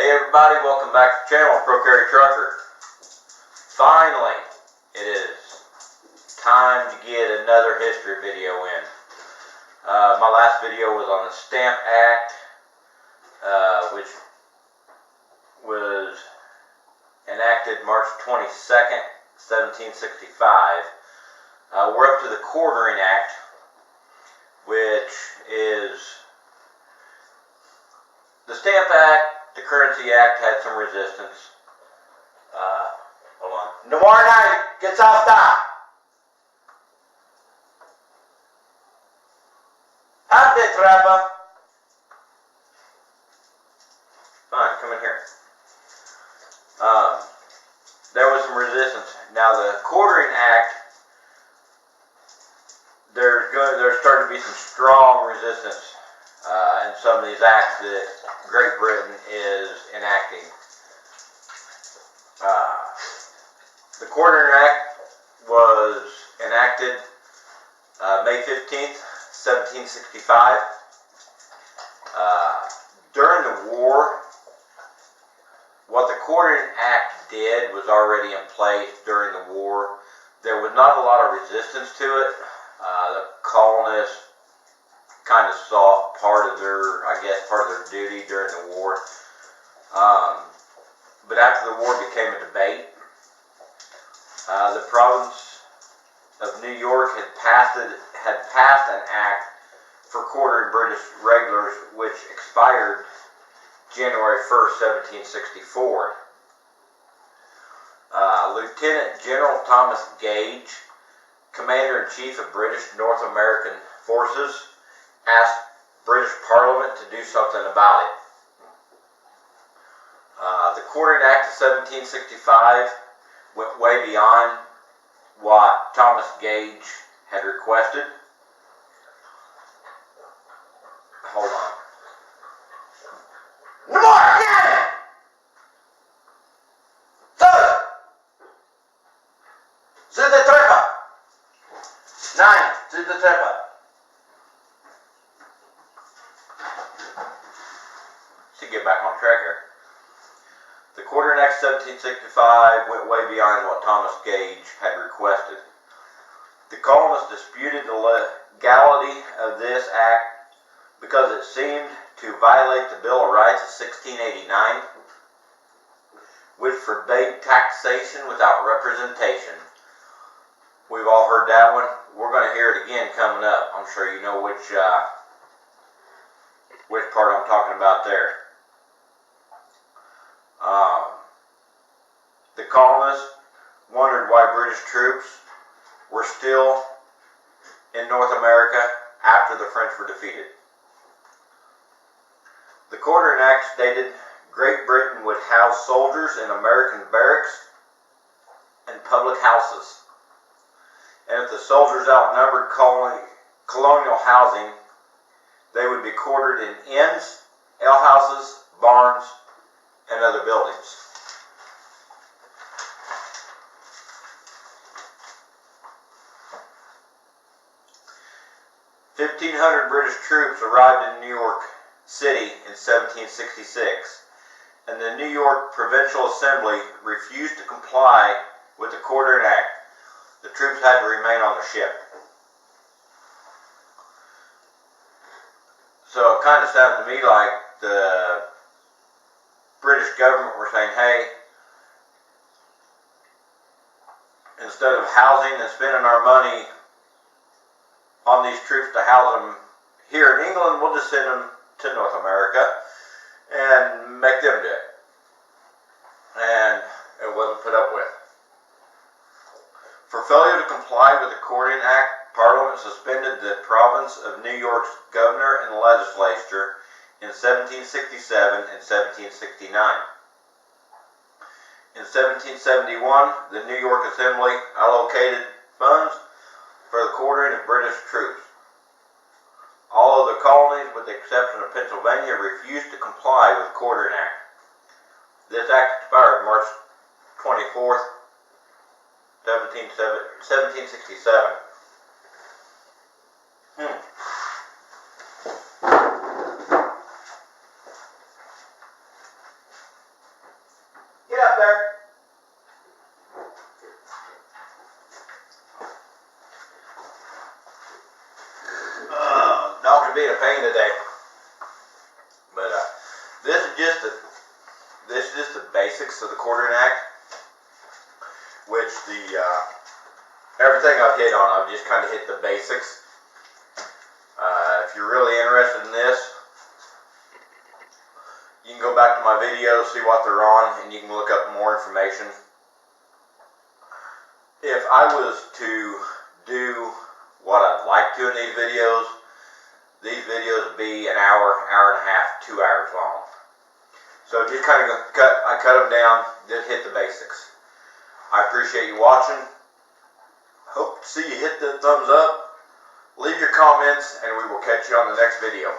Hey everybody, welcome back to the channel, Pro Carry Trucker. Finally, it is time to get another history video in. My last video was on the Stamp Act, which was enacted March 22nd, 1765. We're up to the Quartering Act, which is the Stamp Act. The Currency Act had some resistance. Hold on. Tomorrow night, get off that. How'd they Trapper? Fine, come in here. There was some resistance. Now the Quartering Act, there's starting to be some strong resistance in some of these acts that Great Britain is enacting. The Quartering Act was enacted May 15th, 1765. During the war, what the Quartering Act did was already in place during the war. There was not a lot of resistance to it. The colonists kind of saw part of their duty during the war. But after the war became a debate, the province of New York had passed an act for quartering British regulars, which expired January 1st, 1764. Lieutenant General Thomas Gage, Commander-in-Chief of British North American Forces, asked British Parliament to do something about it. The Quartering Act of 1765 went way beyond what Thomas Gage had requested. Hold on. No more! To get back on track here. The Quartering Act of 1765 went way beyond what Thomas Gage had requested. The colonists disputed the legality of this act because it seemed to violate the Bill of Rights of 1689, which forbade taxation without representation. We've all heard that one. We're going to hear it again coming up. I'm sure you know which part I'm talking about there. The colonists wondered why British troops were still in North America after the French were defeated. The Quartering Act stated Great Britain would house soldiers in American barracks and public houses, and if the soldiers outnumbered colonial housing, they would be quartered in inns, alehouses, barns, and other buildings. 1,500 British troops arrived in New York City in 1766, and the New York Provincial Assembly refused to comply with the Quartering Act. The troops had to remain on the ship. So it kind of sounds to me like the British government were saying, hey, instead of housing and spending our money on these troops to house them here in England, we'll just send them to North America and make them do it. And it wasn't put up with. For failure to comply with the Quartering Act, Parliament suspended the province of New York's governor and legislature in 1767 and 1769. In 1771, the New York Assembly allocated funds for the quartering of British troops. All of the colonies, with the exception of Pennsylvania, refused to comply with the Quartering Act. This act expired March 24th, 1767. the day. But this is just the basics of the Quartering Act, which everything I've hit on, I've just kind of hit the basics. If you're really interested in this, you can go back to my videos, see what they're on, and you can look up more information. If I was to do what I'd like to in these videos would be an hour, hour and a half, 2 hours long. So just kind of I cut them down, just hit the basics. I appreciate you watching. Hope to see you hit the thumbs up. Leave your comments, and we will catch you on the next video.